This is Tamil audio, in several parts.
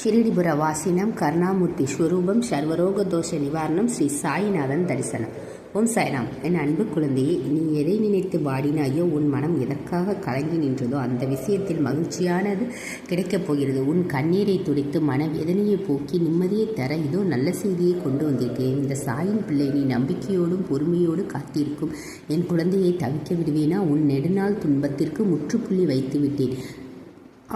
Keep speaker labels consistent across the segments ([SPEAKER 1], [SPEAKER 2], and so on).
[SPEAKER 1] ಶಿರಡಿಪುರ ವಾಸಿನಂ கருணாமூர்த்தி ஸ்வரூபம் சர்வரோக தோஷ நிவாரணம் ஸ்ரீ சாய்நாதன் தரிசனம். ஓம் சாய்ராம். என் அன்பு குழந்தையே, நீ எதை நினைத்து பாடினாயோ, உன் மனம் எதற்காக கலங்கி நின்றதோ அந்த விஷயத்தில் மகிழ்ச்சியானது கிடைக்கப் போகிறது. உன் கண்ணீரை துடைத்து மனவேதனையை போக்கி நிம்மதியை தர இதோ நல்ல செய்தியை கொண்டு வந்திருக்கிறேன். இந்த சாயின் பிள்ளை, நீ நம்பிக்கையோடும் பொறுமையோடு காத்திருக்கும் என் குழந்தையை தவிக்க விடுவேனா? உன் நெடுநாள் துன்பத்திற்கு முற்றுப்புள்ளி வைத்து விட்டேன்.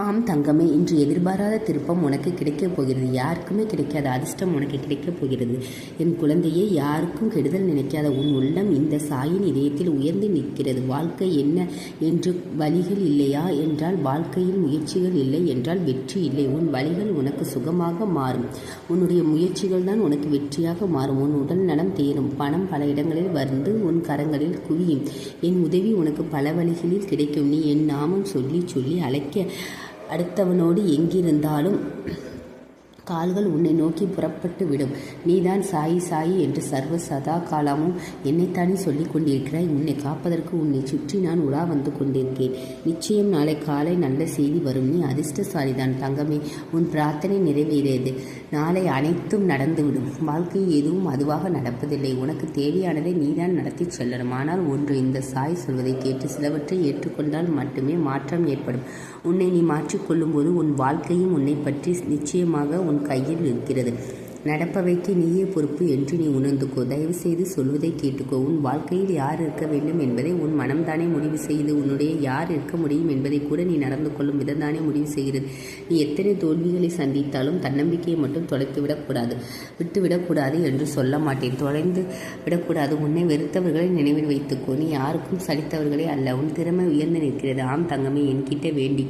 [SPEAKER 1] ஆம் தங்கமே, இன்று எதிர்பாராத திருப்பம் உனக்கு கிடைக்கப் போகிறது. யாருக்குமே கிடைக்காத அதிர்ஷ்டம் உனக்கு கிடைக்கப் போகிறது. என் குழந்தையே, யாருக்கும் கெடுதல் நினைக்காத உன் உள்ளம் இந்த சாயின் இதயத்தில் உயர்ந்து நிற்கிறது. வாழ்க்கை என்ன என்று வழிகள் இல்லையா என்றால் வாழ்க்கையில் முயற்சிகள் இல்லை என்றால் வெற்றி இல்லை. உன் வழிகள் உனக்கு சுகமாக மாறும். உன்னுடைய முயற்சிகள் தான் உனக்கு வெற்றியாக மாறும். உன் உடல் நலம் தேரும். பணம் பல இடங்களில் வந்து உன் கரங்களில் குவியும். என் உதவி உனக்கு பல வழிகளில் கிடைக்கும். நீ என் நாமம் சொல்லி சொல்லி அழைக்க அடுத்தவனோடு எங்கிருந்தாலும் கால்கள் உன்னை நோக்கி புறப்பட்டு விடும். நீதான் சாயி சாயி என்று சர்வ சதா காலமும் என்னைத்தானே சொல்லிக் கொண்டிருக்கிறாய். உன்னை காப்பதற்கு உன்னை சுற்றி நான் உலா வந்து கொண்டிருக்கேன். நிச்சயம் நாளை காலை நல்ல செய்தி வரும். நீ அதிர்ஷ்டசாலிதான் தங்கமே. உன் பிரார்த்தனை நிறைவேறியது. நாளை அனைத்தும் நடந்துவிடும். வாழ்க்கையில் எதுவும் அதுவாக நடப்பதில்லை. உனக்கு தேவையானதை நீதான் நடத்தி செல்லணும். ஆனால் ஒன்று, இந்த சாய் சொல்வதை கேட்டு சிலவற்றை ஏற்றுக்கொண்டால் மட்டுமே மாற்றம் ஏற்படும். உன்னை நீ மாற்றிக்கொள்ளும் போது உன் வாழ்க்கையும் உன்னை பற்றி நிச்சயமாக உன் கையில் இருக்கிறது. நடப்பவைக்கு நீயே பொறுப்பு என்று நீ உணர்ந்துக்கோ. தயவு செய்து சொல்வதை கேட்டுக்கோ. உன் வாழ்க்கையில் யார் இருக்க வேண்டும் என்பதை உன் மனம்தானே முடிவு செய்து, உன்னுடைய யார் இருக்க முடியும் என்பதை கூட நீ நடந்து கொள்ளும் விதம்தானே முடிவு செய்கிறது. நீ எத்தனை தோல்விகளை சந்தித்தாலும் தன்னம்பிக்கையை மட்டும் தொலைத்து விடக்கூடாது, விட்டுவிடக்கூடாது என்று சொல்ல மாட்டேன். தொலைந்து விடக்கூடாது. உன்னை வெறுத்தவர்களை நினைவில் வைத்துக்கோ. நீ யாருக்கும் சலித்தவர்களே அல்ல. உன் திறமை உயர்ந்து நிற்கிறது. ஆம் தங்கமே, என்கிட்ட வேண்டி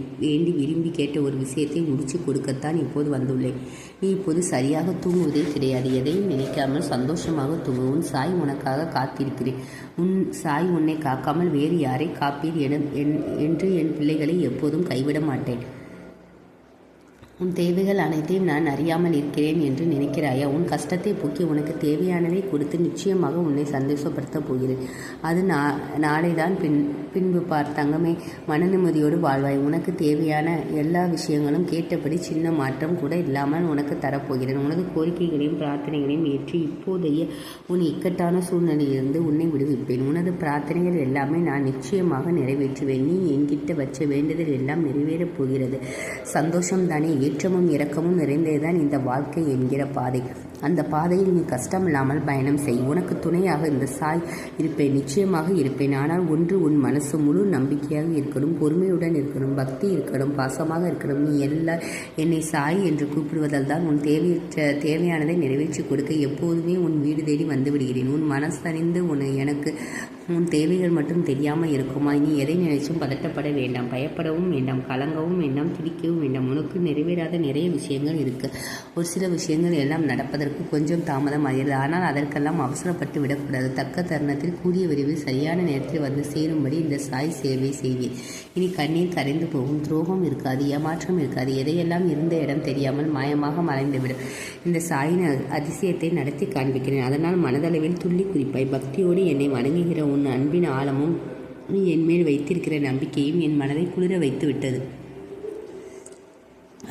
[SPEAKER 1] விரும்பி கேட்ட ஒரு விஷயத்தை முடிச்சு கொடுக்கத்தான் இப்போது வந்துள்ளேன். நீ இப்போது சரியாக தூங்குவதே கிடையாது. எதையும் நினைக்காமல் சந்தோஷமாக தூங்கு. உன் சாய் உனக்காக காத்திருக்கிறேன். உன் சாய் உன்னை காக்காமல் வேறு யாரை காப்பீர் என்று என் பிள்ளைகளை எப்போதும் கைவிட மாட்டேன். உன் தேவைகள் அனைத்தையும் நான் அறியாமல் இருக்கிறேன் என்று நினைக்கிறாயா? உன் கஷ்டத்தை போக்கி உனக்கு தேவையானதை கொடுத்து நிச்சயமாக உன்னை சந்தோஷப்படுத்தப் போகிறேன். அது நாளைதான் பின்பு பார் தங்கமே. மன நிம்மதியோடு வாழ்வாய். உனக்கு தேவையான எல்லா விஷயங்களும் கேட்டபடி சின்ன மாற்றம் கூட இல்லாமல் உனக்கு தரப்போகிறேன். உனது கோரிக்கைகளையும் பிரார்த்தனைகளையும் ஏற்றி இப்போதைய உன் இக்கட்டான சூழ்நிலையிலிருந்து உன்னை விடுவிப்பேன். உனது பிரார்த்தனைகள் எல்லாமே நான் நிச்சயமாக நிறைவேற்றுவேன். நீ என்கிட்ட வச்ச வேண்டுதல் எல்லாம் நிறைவேறப் போகிறது. சந்தோஷம் தானே? ஏற்றமும் இரக்கமும் நிறைந்ததுதான் இந்த வாழ்க்கை என்கிற பாதை. அந்த பாதையில் நீ கஷ்டமில்லாமல் பயணம் செய். உனக்கு துணையாக இந்த சாய் இருப்பேன், நிச்சயமாக இருப்பேன். ஆனால் ஒன்று, உன் மனசு முழு நம்பிக்கையாக இருக்கணும், பொறுமையுடன் இருக்கணும், பக்தி இருக்கணும், பாசமாக இருக்கணும். நீ எல்லாம் என்னை சாய் என்று கூப்பிடுவதால் தான் உன் தேவையானதை நிறைவேற்றி கொடுக்க எப்போதுமே உன் வீடு தேடி வந்து விடுகிறேன். உன் மனசறிந்து எனக்கு உன் தேவைகள் மட்டும் தெரியாமல் இருக்குமா? நீ எதை நினைச்சும் பதட்டப்பட வேண்டாம், பயப்படவும் வேண்டாம், கலங்கவும் வேண்டாம், துடிக்கவும் வேண்டாம். உனக்கு நிறைவேறாத நிறைய விஷயங்கள் இருக்கு. ஒரு சில விஷயங்கள் எல்லாம் நடப்பதற்கு கொஞ்சம் தாமதம் ஆகிறது. ஆனால் அதற்கெல்லாம் அவசரப்பட்டு விடக்கூடாது. தக்க தருணத்தில் கூடிய விரைவில் சரியான நேரத்தில் வந்து சேரும்படி இந்த சாய் சேவை செய்வேன். இனி கண்ணீர் கரைந்து போகும். துரோகம் இருக்காது, ஏமாற்றம் இருக்காது. எதையெல்லாம் இருந்த இடம் தெரியாமல் மாயமாக மறைந்துவிடும். இந்த சாயின் அதிசயத்தை நடத்தி காண்பிக்கிறேன். அதனால் மனதளவில் துள்ளி குறிப்பாய். பக்தியோடு என்னை வணங்குகிற உன் அன்பின் ஆழமும் நீ என்மேல் வைத்திருக்கிற நம்பிக்கையும் என் மனதை குளிர வைத்து விட்டது.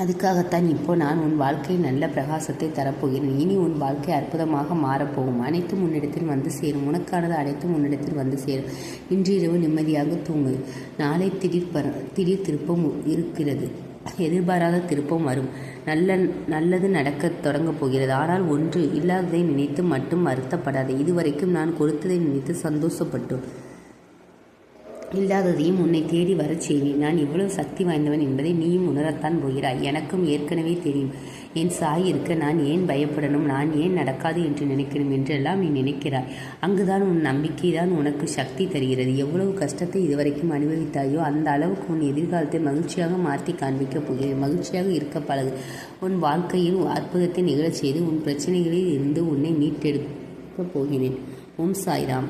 [SPEAKER 1] அதுக்காகத்தான் இப்போ நான் உன் வாழ்க்கையில் நல்ல பிரகாசத்தை தரப்போகிறேன். இனி உன் வாழ்க்கை அற்புதமாக மாறப்போகும். அனைத்தும் உன்னிடத்தில் வந்து சேரும். உனக்கானது அனைத்தும் உன்னிடத்தில் வந்து சேரும். இன்று இரவு நிம்மதியாக தூங்கு. நாளை திடீர் திருப்பம் இருக்கிறது. எதிர்பாராத திருப்பம் வரும். நல்லது நடக்க தொடங்கப் போகிறது. ஆனால் ஒன்று, இல்லாததை நினைத்து மட்டும் வருத்தப்படாது. இதுவரைக்கும் நான் கொடுத்ததை நினைத்து சந்தோஷப்பட்டோம். இல்லாததையும் உன்னை தேடி வரச் செய்வேன். நான் இவ்வளவு சக்தி வாய்ந்தவன் என்பதை நீயும் உணரத்தான் போகிறாய். எனக்கும் ஏற்கனவே தெரியும். என் சாய் இருக்க நான் ஏன் பயப்படணும், நான் ஏன் நடக்காது என்று நினைக்கணும் என்றெல்லாம் நீ நினைக்கிறாய். அங்குதான் உன் நம்பிக்கை தான் உனக்கு சக்தி தருகிறது. எவ்வளவு கஷ்டத்தை இதுவரைக்கும் அனுபவித்தாயோ அந்த அளவுக்கு உன் எதிர்காலத்தை மகிழ்ச்சியாக மாற்றி காண்பிக்கப் போகிறேன். மகிழ்ச்சியாக இருக்க பழகு. உன் வாழ்க்கையில் அற்புதத்தை நிகழச் செய்து உன் பிரச்சனைகளில் இருந்து உன்னை மீட்டெடுக்கப் போகிறேன். ஓம் சாய்ராம்.